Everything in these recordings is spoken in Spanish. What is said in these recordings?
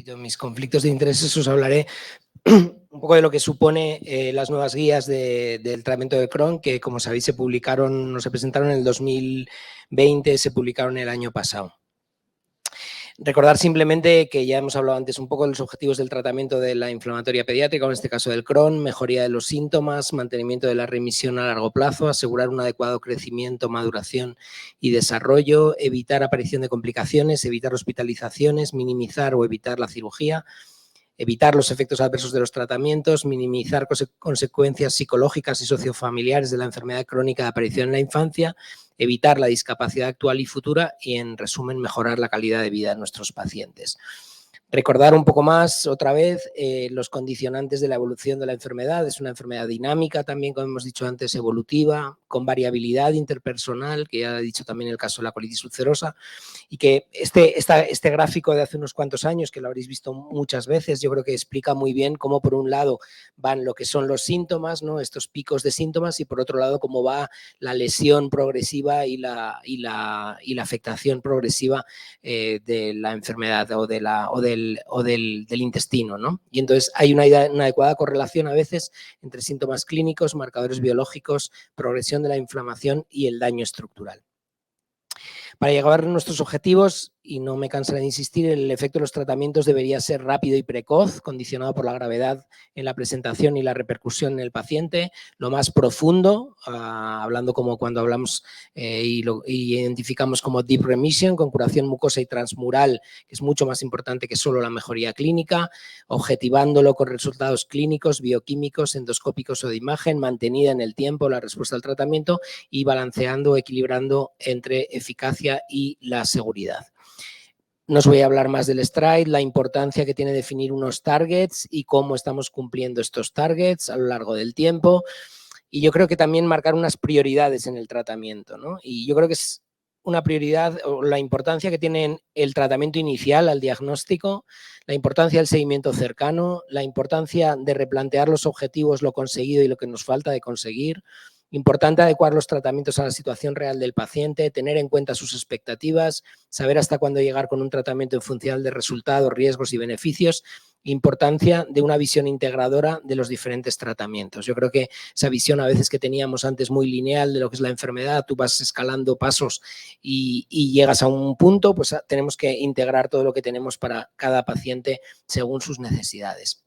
ámbito de mis conflictos de intereses os hablaré un poco de lo que supone las nuevas guías del tratamiento de Crohn, que como sabéis se presentaron en el 2020, se publicaron el año pasado. Recordar simplemente que ya hemos hablado antes un poco de los objetivos del tratamiento de la inflamatoria pediátrica, en este caso del Crohn, mejoría de los síntomas, mantenimiento de la remisión a largo plazo, asegurar un adecuado crecimiento, maduración y desarrollo, evitar aparición de complicaciones, evitar hospitalizaciones, minimizar o evitar la cirugía, evitar los efectos adversos de los tratamientos, minimizar consecuencias psicológicas y sociofamiliares de la enfermedad crónica de aparición en la infancia, evitar la discapacidad actual y futura y, en resumen, mejorar la calidad de vida de nuestros pacientes. Recordar un poco más, otra vez, los condicionantes de la evolución de la enfermedad. Es una enfermedad dinámica también, como hemos dicho antes, evolutiva, con variabilidad interpersonal, que ya he dicho también el caso de la colitis ulcerosa, y que este gráfico de hace unos cuantos años, que lo habréis visto muchas veces, yo creo que explica muy bien cómo por un lado van lo que son los síntomas, ¿no? Estos picos de síntomas, y por otro lado cómo va la lesión progresiva y la afectación progresiva de la enfermedad o del intestino, ¿no? Y entonces hay una adecuada correlación a veces entre síntomas clínicos, marcadores biológicos, progresión de la inflamación y el daño estructural. Para llegar a nuestros objetivos, y no me cansaré de insistir, el efecto de los tratamientos debería ser rápido y precoz, condicionado por la gravedad en la presentación y la repercusión en el paciente, lo más profundo, hablando como cuando hablamos y identificamos como deep remission, con curación mucosa y transmural, que es mucho más importante que solo la mejoría clínica, objetivándolo con resultados clínicos, bioquímicos, endoscópicos o de imagen, mantenida en el tiempo la respuesta al tratamiento y balanceando, equilibrando entre eficacia y la seguridad. No os voy a hablar más del STRIDE, la importancia que tiene definir unos targets y cómo estamos cumpliendo estos targets a lo largo del tiempo. Y yo creo que también marcar unas prioridades en el tratamiento, ¿no? Y yo creo que es una prioridad o la importancia que tiene el tratamiento inicial al diagnóstico, la importancia del seguimiento cercano, la importancia de replantear los objetivos, lo conseguido y lo que nos falta de conseguir. Importante adecuar los tratamientos a la situación real del paciente, tener en cuenta sus expectativas, saber hasta cuándo llegar con un tratamiento en función de resultados, riesgos y beneficios. Importancia de una visión integradora de los diferentes tratamientos. Yo creo que esa visión a veces que teníamos antes muy lineal de lo que es la enfermedad, tú vas escalando pasos y llegas a un punto, pues tenemos que integrar todo lo que tenemos para cada paciente según sus necesidades.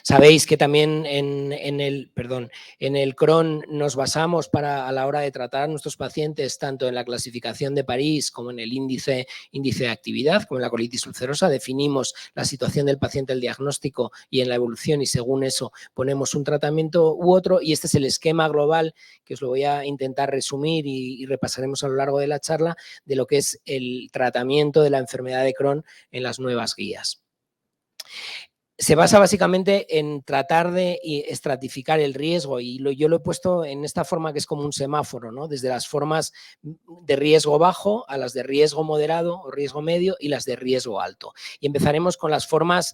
Sabéis que también en el Crohn nos basamos a la hora de tratar a nuestros pacientes tanto en la clasificación de París como en el índice de actividad, como en la colitis ulcerosa. Definimos la situación del paciente, el diagnóstico y en la evolución, y según eso ponemos un tratamiento u otro, y este es el esquema global que os lo voy a intentar resumir y repasaremos a lo largo de la charla de lo que es el tratamiento de la enfermedad de Crohn en las nuevas guías. Se basa básicamente en tratar de estratificar el riesgo, y yo lo he puesto en esta forma que es como un semáforo, ¿no? Desde las formas de riesgo bajo a las de riesgo moderado o riesgo medio y las de riesgo alto. Y empezaremos con las formas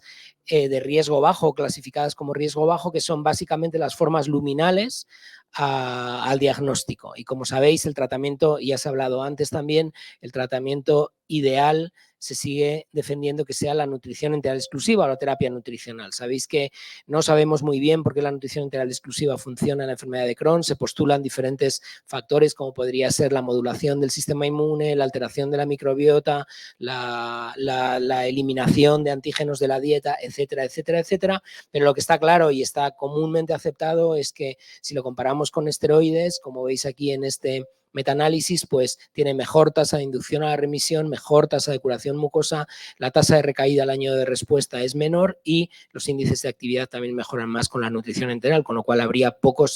de riesgo bajo, clasificadas como riesgo bajo, que son básicamente las formas luminales al diagnóstico. Y como sabéis, el tratamiento, ya se ha hablado antes también, el tratamiento ideal se sigue defendiendo que sea la nutrición enteral exclusiva o la terapia nutricional. Sabéis que no sabemos muy bien por qué la nutrición enteral exclusiva funciona en la enfermedad de Crohn. Se postulan diferentes factores como podría ser la modulación del sistema inmune, la alteración de la microbiota, la eliminación de antígenos de la dieta, etcétera, etcétera, etcétera. Pero lo que está claro y está comúnmente aceptado es que si lo comparamos con esteroides, como veis aquí en este metaanálisis, pues tiene mejor tasa de inducción a la remisión, mejor tasa de curación mucosa, la tasa de recaída al año de respuesta es menor y los índices de actividad también mejoran más con la nutrición enteral, con lo cual habría poca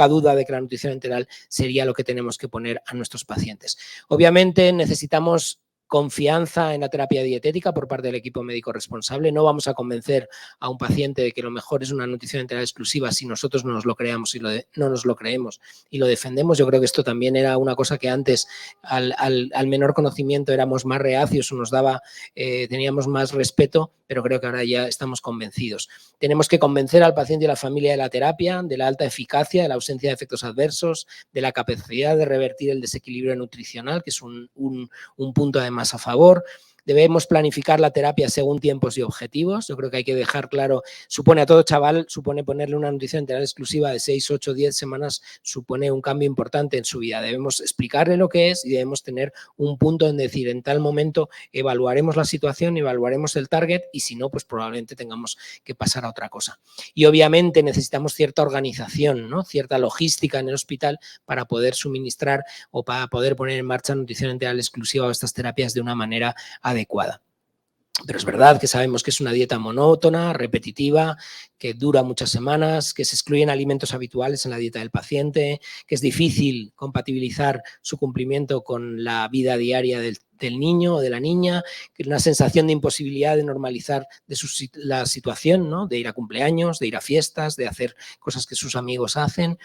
duda de que la nutrición enteral sería lo que tenemos que poner a nuestros pacientes. Obviamente necesitamos confianza en la terapia dietética por parte del equipo médico responsable. No vamos a convencer a un paciente de que lo mejor es una nutrición enteral exclusiva si nosotros no nos lo creamos y no nos lo creemos y lo defendemos. Yo creo que esto también era una cosa que antes al menor conocimiento éramos más reacios o teníamos más respeto, pero creo que ahora ya estamos convencidos. Tenemos que convencer al paciente y a la familia de la terapia, de la alta eficacia, de la ausencia de efectos adversos, de la capacidad de revertir el desequilibrio nutricional, que es un punto además a favor, Debemos planificar la terapia según tiempos y objetivos. Yo creo que hay que dejar claro, supone a todo chaval, supone ponerle una nutrición integral exclusiva de 6, 8, 10 semanas, supone un cambio importante en su vida. Debemos explicarle lo que es y debemos tener un punto en decir, en tal momento evaluaremos la situación, evaluaremos el target y si no, pues probablemente tengamos que pasar a otra cosa. Y obviamente necesitamos cierta organización, ¿no? Cierta logística en el hospital para poder suministrar o para poder poner en marcha nutrición integral exclusiva o estas terapias de una manera adecuada. Pero es verdad que sabemos que es una dieta monótona, repetitiva, que dura muchas semanas, que se excluyen alimentos habituales en la dieta del paciente, que es difícil compatibilizar su cumplimiento con la vida diaria del niño o de la niña, que una sensación de imposibilidad de normalizar la situación, ¿no? De ir a cumpleaños, de ir a fiestas, de hacer cosas que sus amigos hacen.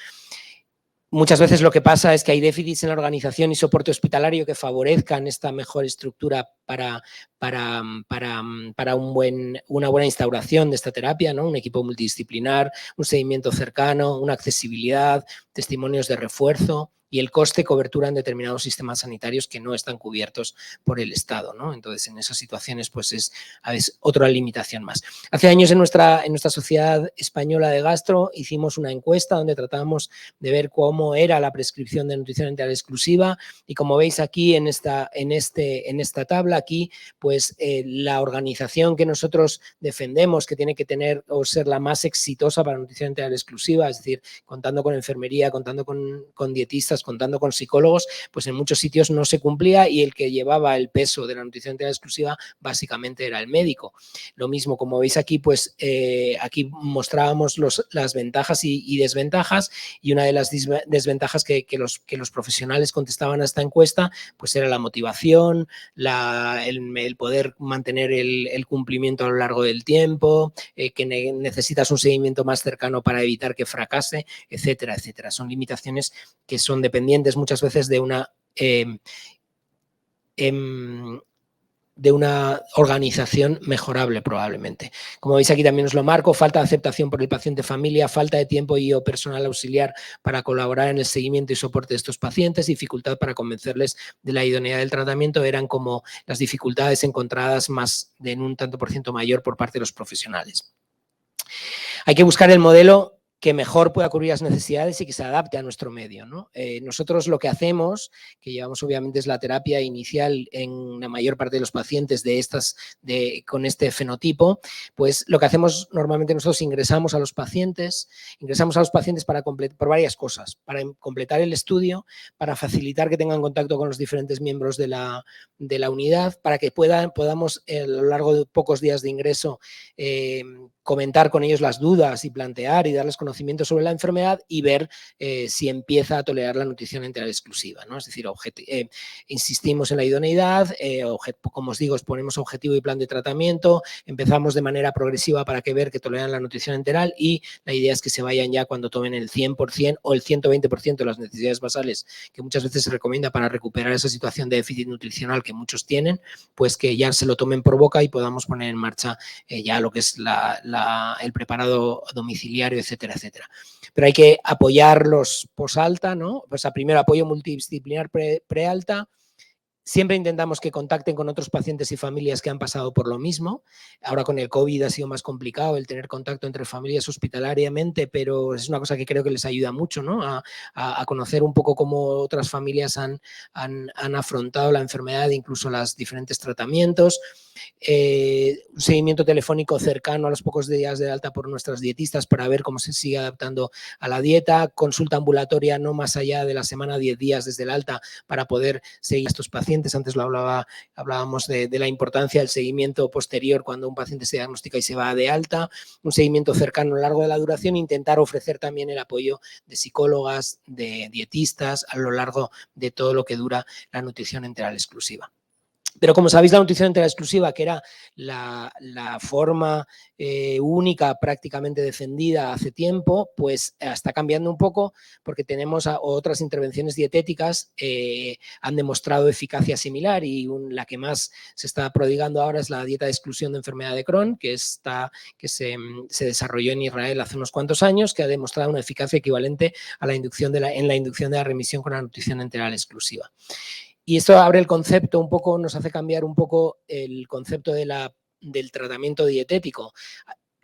Muchas veces lo que pasa es que hay déficits en la organización y soporte hospitalario que favorezcan esta mejor estructura para una buena instauración de esta terapia, ¿no? Un equipo multidisciplinar, un seguimiento cercano, una accesibilidad, testimonios de refuerzo y el coste cobertura en determinados sistemas sanitarios que no están cubiertos por el Estado, ¿no? Entonces, en esas situaciones, pues es a veces otra limitación más. Hace años en nuestra Sociedad Española de Gastro hicimos una encuesta donde tratábamos de ver cómo era la prescripción de nutrición integral exclusiva y como veis aquí en esta tabla, aquí pues la organización que nosotros defendemos que tiene que tener o ser la más exitosa para nutrición integral exclusiva, es decir, contando con enfermería, contando con dietistas, contando con psicólogos, pues en muchos sitios no se cumplía y el que llevaba el peso de la nutrición integral exclusiva básicamente era el médico. Lo mismo, como veis aquí, pues aquí mostrábamos las ventajas y desventajas y una de las desventajas que los profesionales contestaban a esta encuesta pues era la motivación, el poder mantener el cumplimiento a lo largo del tiempo, que necesitas un seguimiento más cercano para evitar que fracase, etcétera, etcétera. Son limitaciones que son dependientes muchas veces de una organización mejorable probablemente. Como veis aquí también os lo marco, falta de aceptación por el paciente familia, falta de tiempo y o personal auxiliar para colaborar en el seguimiento y soporte de estos pacientes, dificultad para convencerles de la idoneidad del tratamiento, eran como las dificultades encontradas más en un tanto por ciento mayor por parte de los profesionales. Hay que buscar el modelo que mejor pueda cubrir las necesidades y que se adapte a nuestro medio, ¿no? Nosotros lo que hacemos, que llevamos obviamente es la terapia inicial en la mayor parte de los pacientes con este fenotipo, pues lo que hacemos normalmente nosotros ingresamos a los pacientes por varias cosas, para completar el estudio, para facilitar que tengan contacto con los diferentes miembros de la unidad, para que podamos a lo largo de pocos días de ingreso comentar con ellos las dudas y plantear y darles conocimiento sobre la enfermedad y ver si empieza a tolerar la nutrición integral exclusiva, ¿no? Es decir, insistimos en la idoneidad, como os digo, ponemos objetivo y plan de tratamiento, empezamos de manera progresiva para ver que toleran la nutrición integral y la idea es que se vayan ya cuando tomen el 100% o el 120% de las necesidades basales que muchas veces se recomienda para recuperar esa situación de déficit nutricional que muchos tienen, pues que ya se lo tomen por boca y podamos poner en marcha ya lo que es el preparado domiciliario, etcétera, etcétera. Pero hay que apoyarlos post-alta, ¿no? Pues primero apoyo multidisciplinar pre-alta. Siempre intentamos que contacten con otros pacientes y familias que han pasado por lo mismo. Ahora con el COVID ha sido más complicado el tener contacto entre familias hospitalariamente, pero es una cosa que creo que les ayuda mucho, ¿no? A conocer un poco cómo otras familias han afrontado la enfermedad, incluso los diferentes tratamientos. Un seguimiento telefónico cercano a los pocos días de alta por nuestras dietistas para ver cómo se sigue adaptando a la dieta, consulta ambulatoria no más allá de la semana 10 días desde el alta para poder seguir a estos pacientes. Antes hablábamos de la importancia del seguimiento posterior cuando un paciente se diagnostica y se va de alta, un seguimiento cercano a lo largo de la duración, intentar ofrecer también el apoyo de psicólogas, de dietistas a lo largo de todo lo que dura la nutrición integral exclusiva. Pero como sabéis, la nutrición integral exclusiva, que era la forma única prácticamente defendida hace tiempo, pues está cambiando un poco porque tenemos otras intervenciones dietéticas han demostrado eficacia similar y la que más se está prodigando ahora es la dieta de exclusión de enfermedad de Crohn, que se desarrolló en Israel hace unos cuantos años, que ha demostrado una eficacia equivalente a la inducción en la inducción de la remisión con la nutrición integral exclusiva. Y esto abre el concepto un poco, nos hace cambiar un poco el concepto del tratamiento dietético.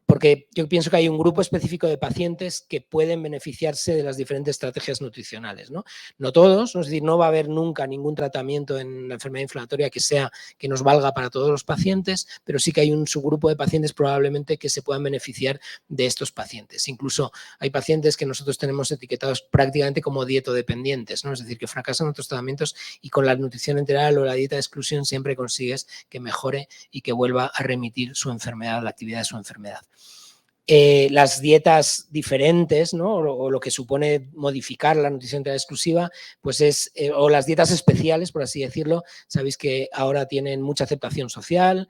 Porque yo pienso que hay un grupo específico de pacientes que pueden beneficiarse de las diferentes estrategias nutricionales, ¿no? No todos, es decir, no va a haber nunca ningún tratamiento en la enfermedad inflamatoria que nos valga para todos los pacientes, pero sí que hay un subgrupo de pacientes probablemente que se puedan beneficiar de estos pacientes. Incluso hay pacientes que nosotros tenemos etiquetados prácticamente como dietodependientes, ¿no? Es decir, que fracasan otros tratamientos y con la nutrición enteral o la dieta de exclusión siempre consigues que mejore y que vuelva a remitir su enfermedad, la actividad de su enfermedad. Las dietas diferentes, ¿no? O lo que supone modificar la nutrición enteral exclusiva, pues o las dietas especiales, por así decirlo, sabéis que ahora tienen mucha aceptación social,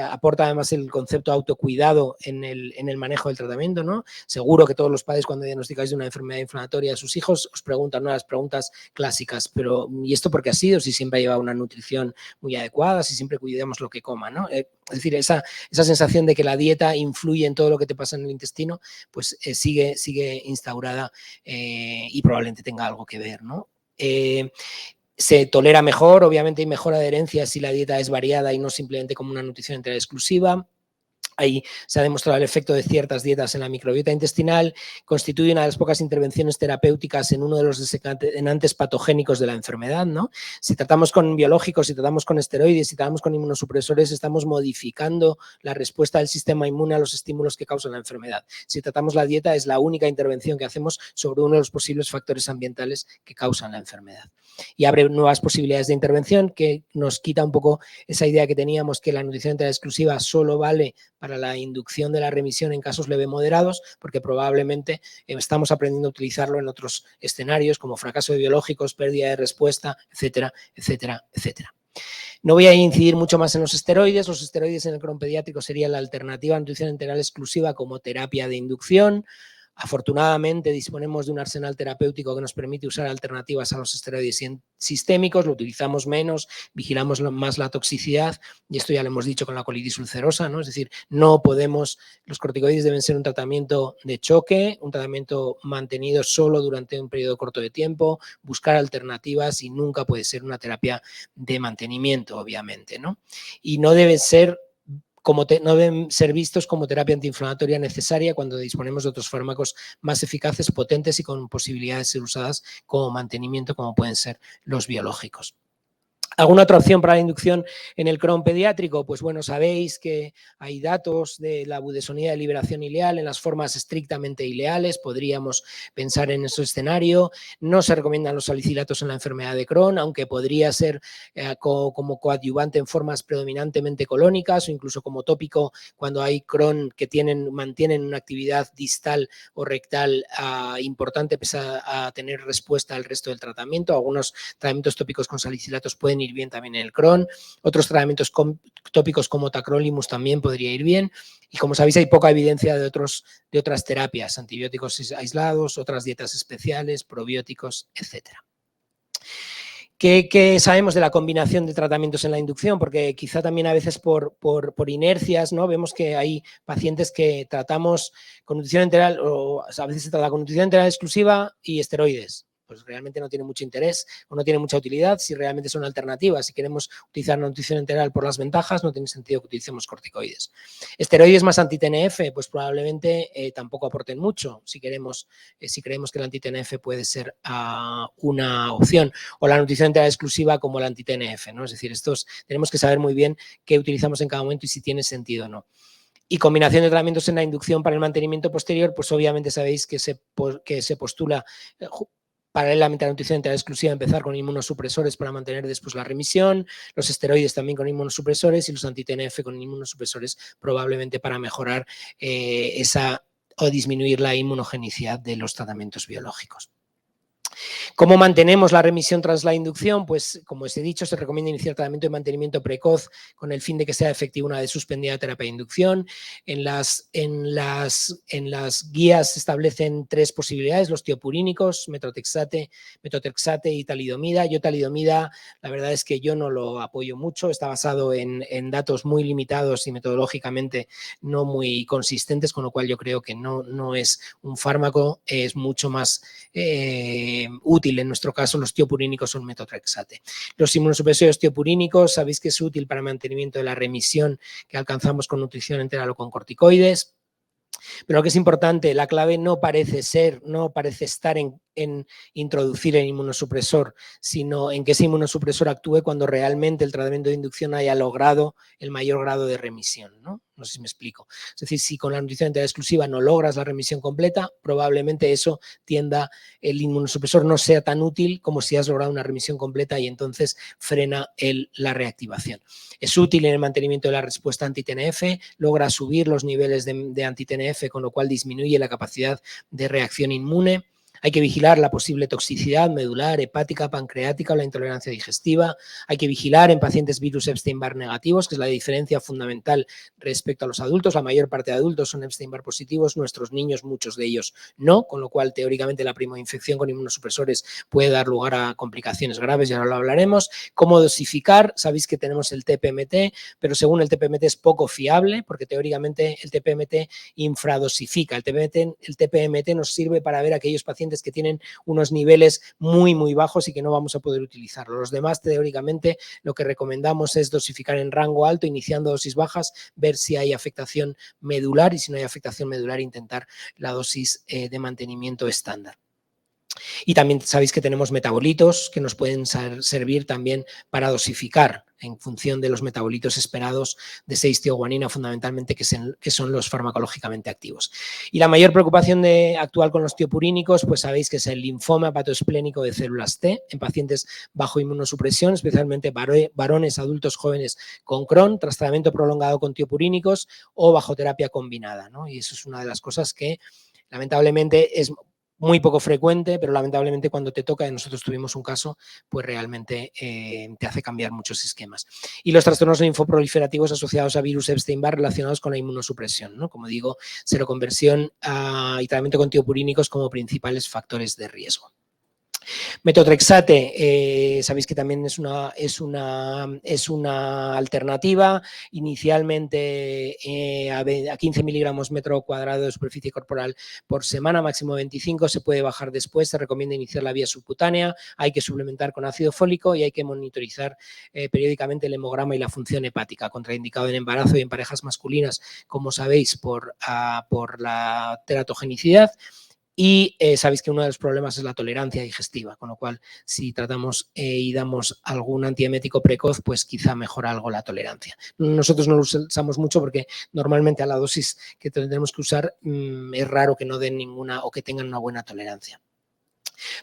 aporta además el concepto de autocuidado en el manejo del tratamiento, ¿no? Seguro que todos los padres cuando diagnosticáis de una enfermedad inflamatoria a sus hijos os preguntan, ¿no? Las preguntas clásicas, pero ¿y esto por qué ha sido? Si siempre ha llevado una nutrición muy adecuada, si siempre cuidamos lo que coma, ¿no? Es decir, esa sensación de que la dieta influye en todo lo que te pasa en el intestino, pues sigue instaurada y probablemente tenga algo que ver, ¿no? Se tolera mejor, obviamente hay mejor adherencia si la dieta es variada y no simplemente como una nutrición enteral exclusiva. Ahí se ha demostrado el efecto de ciertas dietas en la microbiota intestinal, constituye una de las pocas intervenciones terapéuticas en uno de los desencadenantes patogénicos de la enfermedad, ¿no? Si tratamos con biológicos, si tratamos con esteroides, si tratamos con inmunosupresores, estamos modificando la respuesta del sistema inmune a los estímulos que causan la enfermedad. Si tratamos la dieta, es la única intervención que hacemos sobre uno de los posibles factores ambientales que causan la enfermedad. Y abre nuevas posibilidades de intervención que nos quita un poco esa idea que teníamos que la nutrición enteral exclusiva solo vale para la inducción de la remisión en casos leve moderados, porque probablemente estamos aprendiendo a utilizarlo en otros escenarios como fracaso de biológicos, pérdida de respuesta, etcétera, etcétera, etcétera. No voy a incidir mucho más en los esteroides. Los esteroides en el Crohn pediátrico serían la alternativa a nutrición enteral exclusiva como terapia de inducción. Afortunadamente disponemos de un arsenal terapéutico que nos permite usar alternativas a los esteroides sistémicos, lo utilizamos menos, vigilamos más la toxicidad y esto ya lo hemos dicho con la colitis ulcerosa, ¿no? Es decir, no podemos, los corticoides deben ser un tratamiento de choque, un tratamiento mantenido solo durante un periodo corto de tiempo, buscar alternativas y nunca puede ser una terapia de mantenimiento, obviamente, ¿no? Y no debe ser no deben ser vistos como terapia antiinflamatoria necesaria cuando disponemos de otros fármacos más eficaces, potentes y con posibilidades de ser usadas como mantenimiento, como pueden ser los biológicos. ¿Alguna otra opción para la inducción en el Crohn pediátrico? Pues bueno, sabéis que hay datos de la budesonía de liberación ileal en las formas estrictamente ileales, podríamos pensar en ese escenario. No se recomiendan los salicilatos en la enfermedad de Crohn, aunque podría ser como coadyuvante en formas predominantemente colónicas o incluso como tópico cuando hay Crohn que mantienen una actividad distal o rectal importante pese a tener respuesta al resto del tratamiento. Algunos tratamientos tópicos con salicilatos pueden ir bien también en el Crohn. Otros tratamientos tópicos como tacrolimus también podría ir bien. Y como sabéis, hay poca evidencia de otras terapias, antibióticos aislados, otras dietas especiales, probióticos, etcétera. ¿Qué sabemos de la combinación de tratamientos en la inducción? Porque quizá también a veces por inercias, ¿no? Vemos que hay pacientes que tratamos con nutrición enteral, o a veces se trata con nutrición enteral exclusiva y esteroides. Pues realmente no tiene mucho interés o no tiene mucha utilidad si realmente son alternativas. Si queremos utilizar la nutrición enteral por las ventajas, no tiene sentido que utilicemos corticoides. Esteroides más anti-TNF, pues probablemente tampoco aporten mucho si creemos que el anti-TNF puede ser una opción. O la nutrición enteral exclusiva como la anti-TNF, ¿no? Es decir, tenemos que saber muy bien qué utilizamos en cada momento y si tiene sentido o no. Y combinación de tratamientos en la inducción para el mantenimiento posterior, pues obviamente sabéis que se postula paralelamente a la nutrición enteral exclusiva, empezar con inmunosupresores para mantener después la remisión, los esteroides también con inmunosupresores y los anti-TNF con inmunosupresores probablemente para mejorar o disminuir la inmunogenicidad de los tratamientos biológicos. ¿Cómo mantenemos la remisión tras la inducción? Pues, como os he dicho, se recomienda iniciar tratamiento de mantenimiento precoz con el fin de que sea efectiva una vez suspendida la terapia de inducción. En las guías se establecen 3 posibilidades, los tiopurínicos, metotrexate y talidomida. Talidomida, la verdad es que yo no lo apoyo mucho, está basado en datos muy limitados y metodológicamente no muy consistentes, con lo cual yo creo que no es un fármaco, es mucho más útil útil. En nuestro caso, los tiopurínicos son metotrexate. Los inmunosupresores tiopurínicos, sabéis que es útil para el mantenimiento de la remisión que alcanzamos con nutrición enteral o con corticoides. Pero lo que es importante, la clave no parece estar en introducir el inmunosupresor, sino en que ese inmunosupresor actúe cuando realmente el tratamiento de inducción haya logrado el mayor grado de remisión, ¿no? No sé si me explico. Es decir, si con la nutrición enteral exclusiva no logras la remisión completa, probablemente eso tienda, el inmunosupresor no sea tan útil como si has logrado una remisión completa y entonces frena la reactivación. Es útil en el mantenimiento de la respuesta anti-TNF, logra subir los niveles de anti-TNF, con lo cual disminuye la capacidad de reacción inmune. Hay que vigilar la posible toxicidad medular, hepática, pancreática o la intolerancia digestiva. Hay que vigilar en pacientes virus Epstein-Barr negativos, que es la diferencia fundamental respecto a los adultos. La mayor parte de adultos son Epstein-Barr positivos, nuestros niños, muchos de ellos no, con lo cual teóricamente la primoinfección con inmunosupresores puede dar lugar a complicaciones graves, ya ahora lo hablaremos. ¿Cómo dosificar? Sabéis que tenemos el TPMT, pero según el TPMT es poco fiable, porque teóricamente el TPMT infradosifica. El TPMT nos sirve para ver aquellos pacientes que tienen unos niveles muy, muy bajos y que no vamos a poder utilizarlo. Los demás, teóricamente, lo que recomendamos es dosificar en rango alto, iniciando dosis bajas, ver si hay afectación medular y si no hay afectación medular, intentar la dosis de mantenimiento estándar. Y también sabéis que tenemos metabolitos que nos pueden servir también para dosificar en función de los metabolitos esperados de 6-tioguanina, fundamentalmente, que son los farmacológicamente activos. Y la mayor preocupación actual con los tiopurínicos, pues sabéis que es el linfoma hepatoesplénico de células T en pacientes bajo inmunosupresión, especialmente varones adultos jóvenes con Crohn, tras tratamiento prolongado con tiopurínicos o bajo terapia combinada, ¿no? Y eso es una de las cosas que lamentablemente es muy poco frecuente, pero lamentablemente cuando te toca, y nosotros tuvimos un caso, pues realmente te hace cambiar muchos esquemas. Y los trastornos linfoproliferativos asociados a virus Epstein-Barr relacionados con la inmunosupresión, ¿no? Como digo, seroconversión y tratamiento con tiopurínicos como principales factores de riesgo. Metotrexate, sabéis que también es una alternativa, inicialmente a 15 miligramos metro cuadrado de superficie corporal por semana, máximo 25, se puede bajar después, se recomienda iniciar la vía subcutánea, hay que suplementar con ácido fólico y hay que monitorizar periódicamente el hemograma y la función hepática, contraindicado en embarazo y en parejas masculinas, como sabéis, por la teratogenicidad. Y sabéis que uno de los problemas es la tolerancia digestiva, con lo cual si tratamos y damos algún antiemético precoz, pues quizá mejora algo la tolerancia. Nosotros no lo usamos mucho porque normalmente a la dosis que tendremos que usar es raro que no den ninguna o que tengan una buena tolerancia.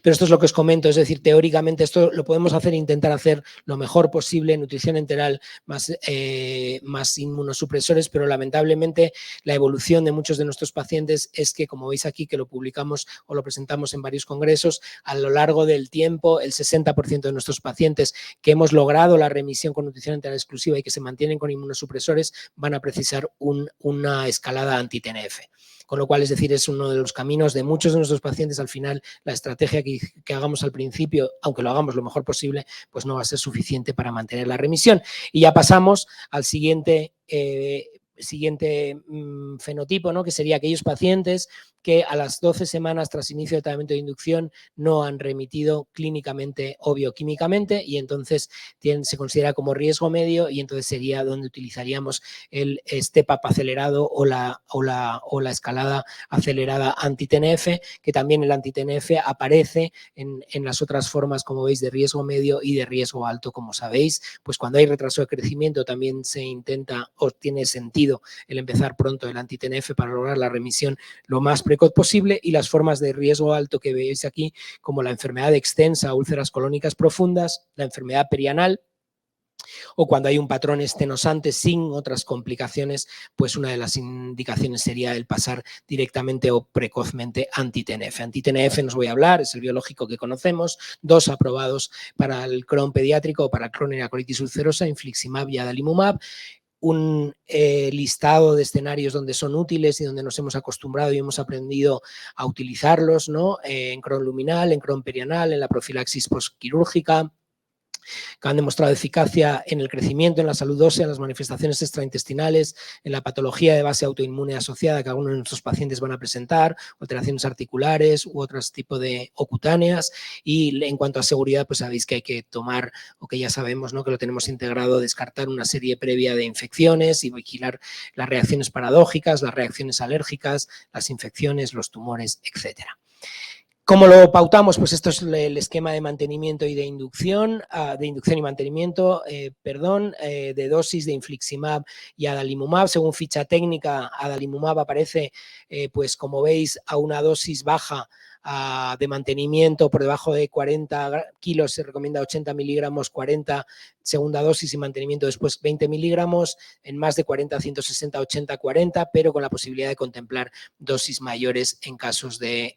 Pero esto es lo que os comento, es decir, teóricamente esto lo podemos hacer e intentar hacer lo mejor posible, nutrición enteral más inmunosupresores, pero lamentablemente la evolución de muchos de nuestros pacientes es que, como veis aquí, que lo publicamos o lo presentamos en varios congresos, a lo largo del tiempo el 60% de nuestros pacientes que hemos logrado la remisión con nutrición enteral exclusiva y que se mantienen con inmunosupresores van a precisar una escalada anti-TNF. Con lo cual, es decir, es uno de los caminos de muchos de nuestros pacientes. Al final, la estrategia que hagamos al principio, aunque lo hagamos lo mejor posible, pues no va a ser suficiente para mantener la remisión. Y ya pasamos al siguiente fenotipo, ¿no? Que sería aquellos pacientes que a las 12 semanas tras inicio de tratamiento de inducción no han remitido clínicamente o bioquímicamente y entonces se considera como riesgo medio y entonces sería donde utilizaríamos el step-up acelerado o la escalada acelerada anti-TNF, que también el anti-TNF aparece en las otras formas, como veis, de riesgo medio y de riesgo alto, como sabéis, pues cuando hay retraso de crecimiento también se intenta o tiene sentido el empezar pronto el anti-TNF para lograr la remisión lo más precoz posible, y las formas de riesgo alto que veis aquí, como la enfermedad extensa, úlceras colónicas profundas, la enfermedad perianal, o cuando hay un patrón estenosante sin otras complicaciones, pues una de las indicaciones sería el pasar directamente o precozmente anti-TNF. Anti-TNF no os voy a hablar, es el biológico que conocemos, 2 aprobados para el Crohn pediátrico o para el Crohn y la colitis ulcerosa, infliximab y adalimumab. Un listado de escenarios donde son útiles y donde nos hemos acostumbrado y hemos aprendido a utilizarlos, ¿no? En Crohn luminal, en Crohn perianal, en la profilaxis postquirúrgica, que han demostrado eficacia en el crecimiento, en la salud ósea, en las manifestaciones extraintestinales, en la patología de base autoinmune asociada que algunos de nuestros pacientes van a presentar, alteraciones articulares u otros tipos de o cutáneas. Y en cuanto a seguridad, pues sabéis que hay que tomar, o que ya sabemos, ¿no?, que lo tenemos integrado, descartar una serie previa de infecciones y vigilar las reacciones paradójicas, las reacciones alérgicas, las infecciones, los tumores, etcétera. ¿Cómo lo pautamos? Pues esto es el esquema de mantenimiento y de inducción y mantenimiento, de dosis de infliximab y adalimumab. Según ficha técnica, adalimumab aparece, pues como veis, a una dosis baja de mantenimiento por debajo de 40 kilos, se recomienda 80 miligramos, 40 segunda dosis y mantenimiento después 20 miligramos, en más de 40, 160, 80, 40, pero con la posibilidad de contemplar dosis mayores en casos de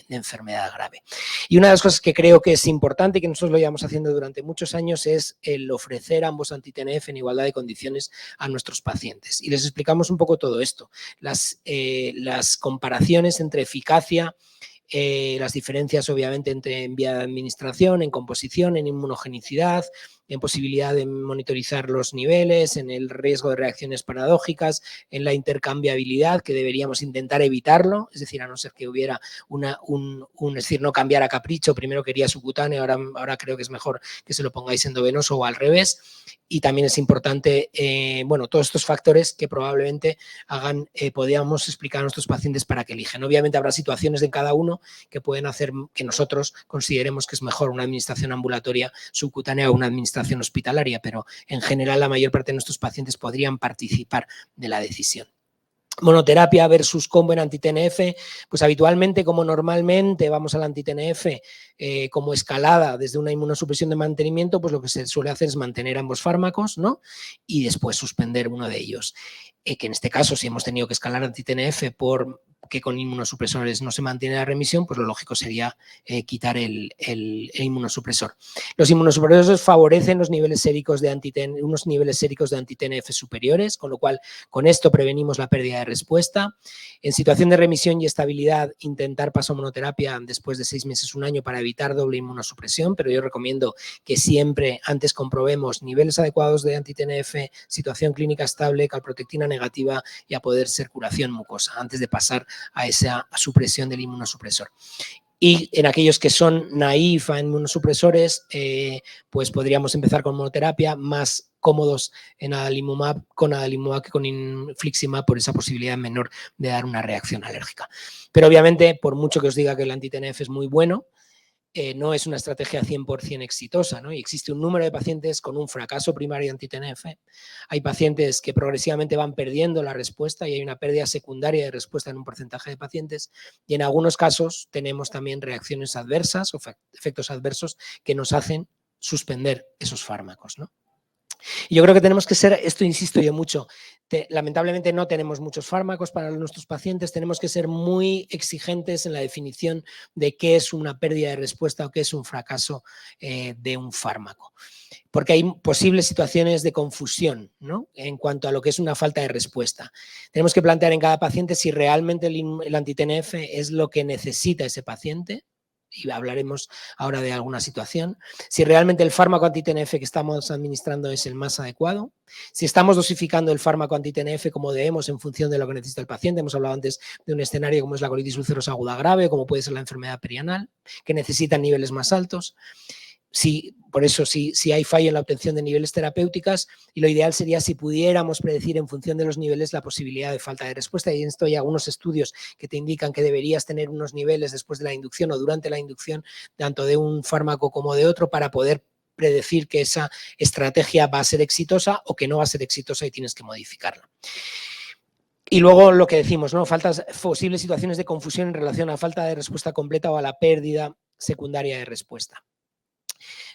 enfermedad grave. Y una de las cosas que creo que es importante y que nosotros lo llevamos haciendo durante muchos años es el ofrecer ambos anti-TNF en igualdad de condiciones a nuestros pacientes. Y les explicamos un poco todo esto, las comparaciones entre eficacia, las diferencias obviamente en vía de administración, en composición, en inmunogenicidad, en posibilidad de monitorizar los niveles, en el riesgo de reacciones paradójicas, en la intercambiabilidad, que deberíamos intentar evitarlo, es decir, a no ser que hubiera es decir, no cambiar a capricho, primero quería subcutáneo, ahora creo que es mejor que se lo pongáis endovenoso o al revés. Y también es importante, bueno, todos estos factores que probablemente podríamos explicar a nuestros pacientes para que elijan. Obviamente habrá situaciones en cada uno que pueden hacer que nosotros consideremos que es mejor una administración ambulatoria subcutánea o una administración hospitalaria, pero en general la mayor parte de nuestros pacientes podrían participar de la decisión. Monoterapia versus combo en anti-TNF, pues habitualmente, como normalmente vamos al anti-TNF como escalada desde una inmunosupresión de mantenimiento, pues lo que se suele hacer es mantener ambos fármacos, ¿no?, y después suspender uno de ellos. Que en este caso, si hemos tenido que escalar anti-TNF porque con inmunosupresores no se mantiene la remisión, pues lo lógico sería quitar el inmunosupresor. Los inmunosupresores favorecen los niveles séricos de unos niveles séricos de anti-TNF superiores, con lo cual con esto prevenimos la pérdida de respuesta. En situación de remisión y estabilidad, intentar pasomonoterapia después de 6 meses, 1 año, para evitar doble inmunosupresión, pero yo recomiendo que siempre antes comprobemos niveles adecuados de anti-TNF, situación clínica estable, calprotectina negativa y a poder ser curación mucosa, antes de pasar a esa supresión del inmunosupresor. Y en aquellos que son naïf a inmunosupresores, pues podríamos empezar con monoterapia, más cómodos con adalimumab que con infliximab, por esa posibilidad menor de dar una reacción alérgica. Pero obviamente, por mucho que os diga que el anti-TNF es muy bueno, no es una estrategia 100% exitosa, ¿no? Y existe un número de pacientes con un fracaso primario anti-TNF. Hay pacientes que progresivamente van perdiendo la respuesta y hay una pérdida secundaria de respuesta en un porcentaje de pacientes. Y en algunos casos tenemos también reacciones adversas o efectos adversos que nos hacen suspender esos fármacos, ¿no? Y yo creo que tenemos que ser, esto insisto yo mucho, lamentablemente no tenemos muchos fármacos para nuestros pacientes, tenemos que ser muy exigentes en la definición de qué es una pérdida de respuesta o qué es un fracaso de un fármaco. Porque hay posibles situaciones de confusión, ¿no?, en cuanto a lo que es una falta de respuesta. Tenemos que plantear en cada paciente si realmente el anti-TNF es lo que necesita ese paciente, y hablaremos ahora de alguna situación, si realmente el fármaco anti-TNF que estamos administrando es el más adecuado, si estamos dosificando el fármaco anti-TNF como debemos en función de lo que necesita el paciente. Hemos hablado antes de un escenario como es la colitis ulcerosa aguda grave, como puede ser la enfermedad perianal, que necesitan niveles más altos. Por eso, si hay fallo en la obtención de niveles terapéuticas, y lo ideal sería si pudiéramos predecir en función de los niveles la posibilidad de falta de respuesta. Y en esto hay algunos estudios que te indican que deberías tener unos niveles después de la inducción o durante la inducción, tanto de un fármaco como de otro, para poder predecir que esa estrategia va a ser exitosa o que no va a ser exitosa y tienes que modificarla. Y luego lo que decimos, ¿no?, posibles situaciones de confusión en relación a la falta de respuesta completa o a la pérdida secundaria de respuesta.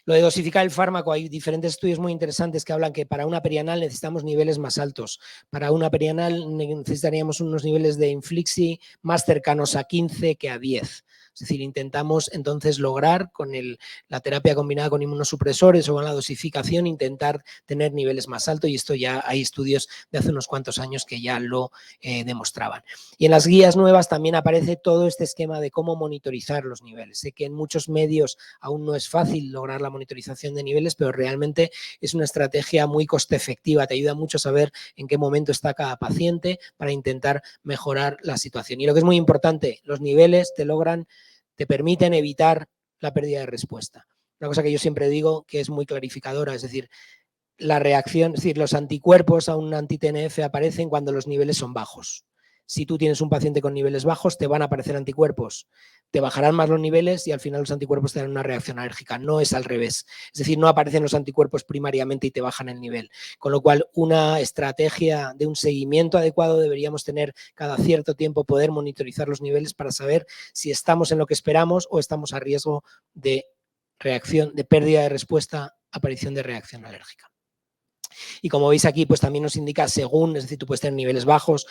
Lo de dosificar el fármaco, hay diferentes estudios muy interesantes que hablan que para una perianal necesitamos niveles más altos. Para una perianal necesitaríamos unos niveles de inflixi más cercanos a 15 que a 10. Es decir, intentamos entonces lograr con la terapia combinada con inmunosupresores o con la dosificación, intentar tener niveles más altos, y esto ya hay estudios de hace unos cuantos años que ya lo demostraban. Y en las guías nuevas también aparece todo este esquema de cómo monitorizar los niveles. Sé que en muchos medios aún no es fácil lograr la monitorización de niveles, pero realmente es una estrategia muy coste efectiva, te ayuda mucho a saber en qué momento está cada paciente para intentar mejorar la situación. Y lo que es muy importante, los niveles te permiten evitar la pérdida de respuesta. Una cosa que yo siempre digo que es muy clarificadora, es decir, la reacción, es decir, los anticuerpos a un anti-TNF aparecen cuando los niveles son bajos. Si tú tienes un paciente con niveles bajos, te van a aparecer anticuerpos, te bajarán más los niveles y al final los anticuerpos te dan una reacción alérgica. No es al revés. Es decir, no aparecen los anticuerpos primariamente y te bajan el nivel. Con lo cual, una estrategia de un seguimiento adecuado deberíamos tener cada cierto tiempo, poder monitorizar los niveles para saber si estamos en lo que esperamos o estamos a riesgo de reacción, de pérdida de respuesta, aparición de reacción alérgica. Y como veis aquí, pues también nos indica según, es decir, tú puedes tener niveles bajos,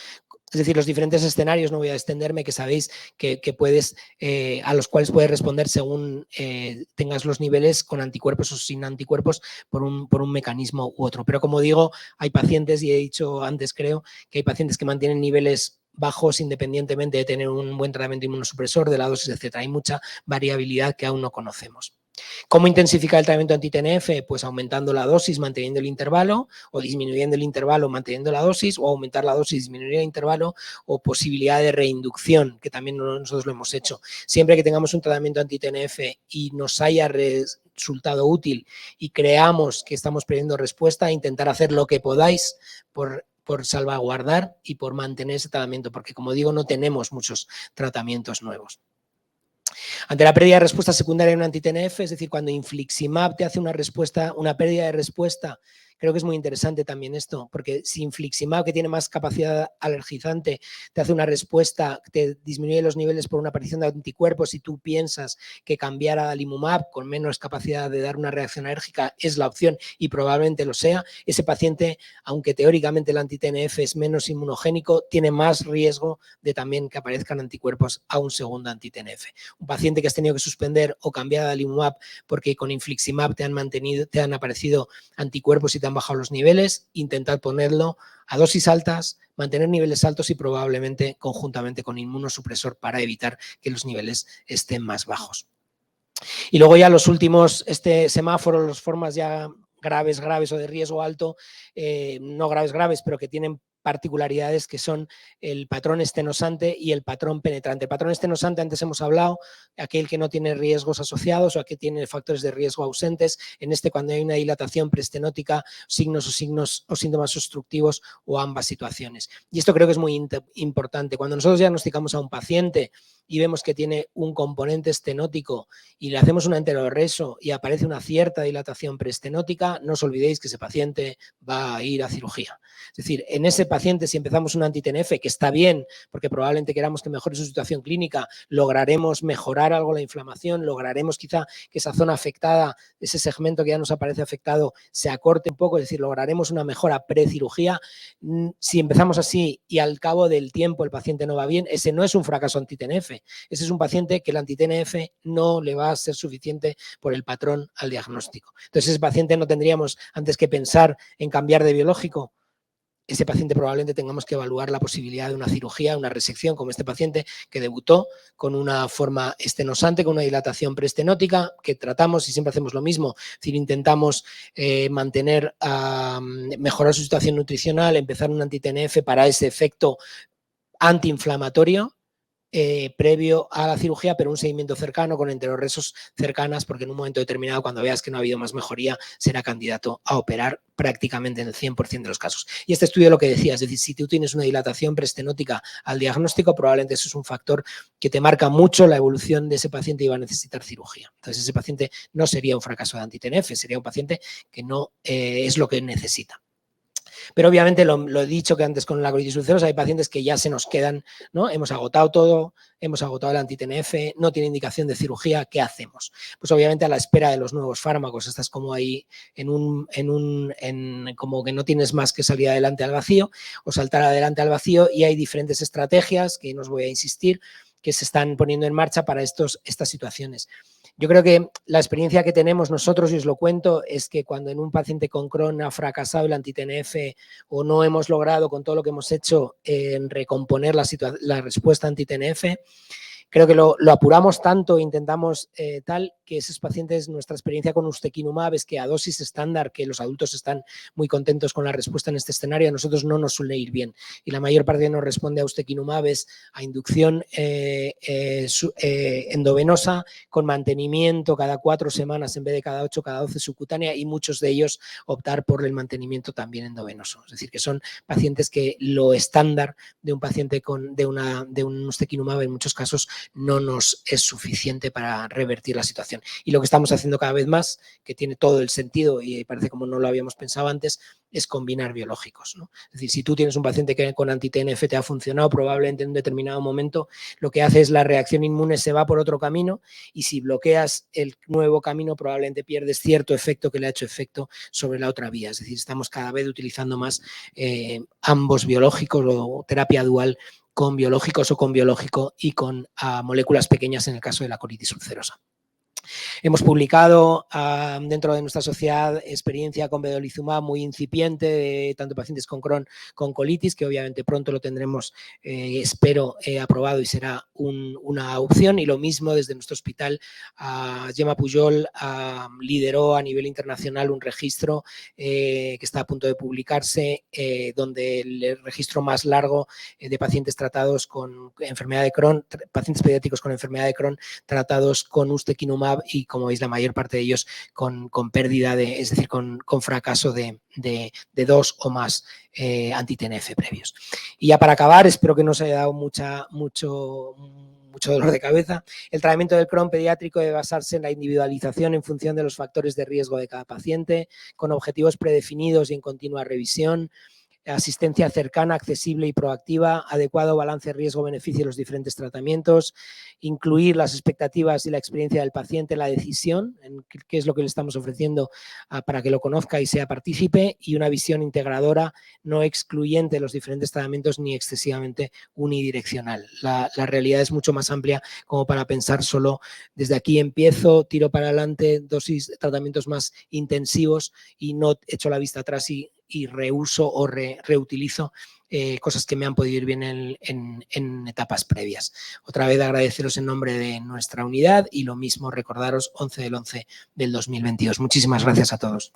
es decir, los diferentes escenarios, no voy a extenderme, que sabéis que puedes, a los cuales puedes responder según tengas los niveles con anticuerpos o sin anticuerpos por un mecanismo u otro. Pero como digo, hay pacientes, y he dicho antes creo, que hay pacientes que mantienen niveles bajos independientemente de tener un buen tratamiento inmunosupresor, de la dosis, etc. Hay mucha variabilidad que aún no conocemos. ¿Cómo intensificar el tratamiento anti-TNF? Pues aumentando la dosis, manteniendo el intervalo, o disminuyendo el intervalo, manteniendo la dosis, o aumentar la dosis, disminuir el intervalo, o posibilidad de reinducción, que también nosotros lo hemos hecho. Siempre que tengamos un tratamiento anti-TNF y nos haya resultado útil y creamos que estamos perdiendo respuesta, intentar hacer lo que podáis por salvaguardar y por mantener ese tratamiento, porque como digo, no tenemos muchos tratamientos nuevos. Ante la pérdida de respuesta secundaria en un anti-TNF, es decir, cuando infliximab te hace una pérdida de respuesta, creo que es muy interesante también esto, porque si infliximab, que tiene más capacidad alergizante, te hace una respuesta, te disminuye los niveles por una aparición de anticuerpos, y tú piensas que cambiar a adalimumab con menos capacidad de dar una reacción alérgica es la opción, y probablemente lo sea, ese paciente, aunque teóricamente el anti-TNF es menos inmunogénico, tiene más riesgo de también que aparezcan anticuerpos a un segundo anti-TNF. Un paciente que has tenido que suspender o cambiar a adalimumab porque con infliximab te han aparecido anticuerpos y te han bajado los niveles, intentad ponerlo a dosis altas, mantener niveles altos y probablemente conjuntamente con inmunosupresor para evitar que los niveles estén más bajos. Y luego ya los últimos, este semáforo, las formas ya graves o de riesgo alto, no graves, pero que tienen particularidades, que son el patrón estenosante y el patrón penetrante. El patrón estenosante, antes hemos hablado, aquel que no tiene riesgos asociados o aquel que tiene factores de riesgo ausentes. En este, cuando hay una dilatación preestenótica, signos o síntomas obstructivos o ambas situaciones. Y esto creo que es muy importante. Cuando nosotros diagnosticamos a un paciente y vemos que tiene un componente estenótico y le hacemos un enteroreso y aparece una cierta dilatación preestenótica, no os olvidéis que ese paciente va a ir a cirugía. Es decir, en ese paciente, si empezamos un anti-TNF, que está bien, porque probablemente queramos que mejore su situación clínica, lograremos mejorar algo la inflamación, lograremos quizá que esa zona afectada, ese segmento que ya nos aparece afectado, se acorte un poco, es decir, lograremos una mejora pre-cirugía. Si empezamos así y al cabo del tiempo el paciente no va bien, ese no es un fracaso anti-TNF, ese es un paciente que el anti-TNF no le va a ser suficiente por el patrón al diagnóstico. Entonces, ese paciente no tendríamos antes que pensar en cambiar de biológico. Ese paciente probablemente tengamos que evaluar la posibilidad de una cirugía, una resección, como este paciente que debutó con una forma estenosante, con una dilatación preestenótica, que tratamos y siempre hacemos lo mismo, es decir, intentamos mejorar su situación nutricional, empezar un anti-TNF para ese efecto antiinflamatorio, previo a la cirugía, pero un seguimiento cercano con enteroresos cercanas, porque en un momento determinado, cuando veas que no ha habido más mejoría, será candidato a operar prácticamente en el 100% de los casos. Y este estudio lo que decía, es decir, si tú tienes una dilatación preestenótica al diagnóstico, probablemente eso es un factor que te marca mucho la evolución de ese paciente y va a necesitar cirugía. Entonces, ese paciente no sería un fracaso de anti-TNF, sería un paciente que no es lo que necesita. Pero obviamente lo he dicho que antes con la colitis ulcerosa hay pacientes que ya se nos quedan, ¿no? Hemos agotado todo, hemos agotado el anti-TNF, no tiene indicación de cirugía, ¿qué hacemos? Pues obviamente a la espera de los nuevos fármacos, estás como ahí como que no tienes más que salir adelante al vacío o saltar adelante al vacío, y hay diferentes estrategias que no os voy a insistir, que se están poniendo en marcha para estas situaciones. Yo creo que la experiencia que tenemos nosotros, y os lo cuento, es que cuando en un paciente con Crohn ha fracasado el anti-TNF o no hemos logrado con todo lo que hemos hecho en recomponer la respuesta anti-TNF, creo que lo apuramos tanto, intentamos tal, que esos pacientes, nuestra experiencia con ustekinumab es que a dosis estándar, que los adultos están muy contentos con la respuesta en este escenario, a nosotros no nos suele ir bien. Y la mayor parte nos responde a ustekinumab es a inducción endovenosa con mantenimiento cada 4 semanas en vez de cada 8, cada 12 subcutánea, y muchos de ellos optar por el mantenimiento también endovenoso. Es decir, que son pacientes que lo estándar de un paciente de un ustekinumab en muchos casos no nos es suficiente para revertir la situación. Y lo que estamos haciendo cada vez más, que tiene todo el sentido y parece como no lo habíamos pensado antes, es combinar biológicos, ¿no? Es decir, si tú tienes un paciente que con anti-TNF te ha funcionado, probablemente en un determinado momento lo que hace es la reacción inmune se va por otro camino, y si bloqueas el nuevo camino probablemente pierdes cierto efecto que le ha hecho efecto sobre la otra vía. Es decir, estamos cada vez utilizando más ambos biológicos o terapia dual con biológicos o con biológico y con moléculas pequeñas en el caso de la colitis ulcerosa. Hemos publicado dentro de nuestra sociedad experiencia con vedolizumab muy incipiente de tanto pacientes con Crohn con colitis, que obviamente pronto lo tendremos, espero, aprobado y será una opción. Y lo mismo desde nuestro hospital, Gemma Pujol lideró a nivel internacional un registro que está a punto de publicarse, donde el registro más largo de pacientes tratados con enfermedad de Crohn, pacientes pediátricos con enfermedad de Crohn tratados con ustekinumab, y como veis la mayor parte de ellos con pérdida, es decir, con fracaso de 2 o más anti-TNF previos. Y ya para acabar, espero que no os haya dado mucho dolor de cabeza. El tratamiento del Crohn pediátrico debe basarse en la individualización en función de los factores de riesgo de cada paciente, con objetivos predefinidos y en continua revisión, asistencia cercana, accesible y proactiva, adecuado balance riesgo-beneficio de los diferentes tratamientos, incluir las expectativas y la experiencia del paciente en la decisión, en qué es lo que le estamos ofreciendo para que lo conozca y sea partícipe, y una visión integradora, no excluyente de los diferentes tratamientos ni excesivamente unidireccional. La realidad es mucho más amplia como para pensar solo desde aquí empiezo, tiro para adelante, dosis, tratamientos más intensivos y no echo la vista atrás y reuso o reutilizo cosas que me han podido ir bien en etapas previas. Otra vez agradeceros en nombre de nuestra unidad y lo mismo recordaros 11 del 11 del 2022. Muchísimas gracias a todos.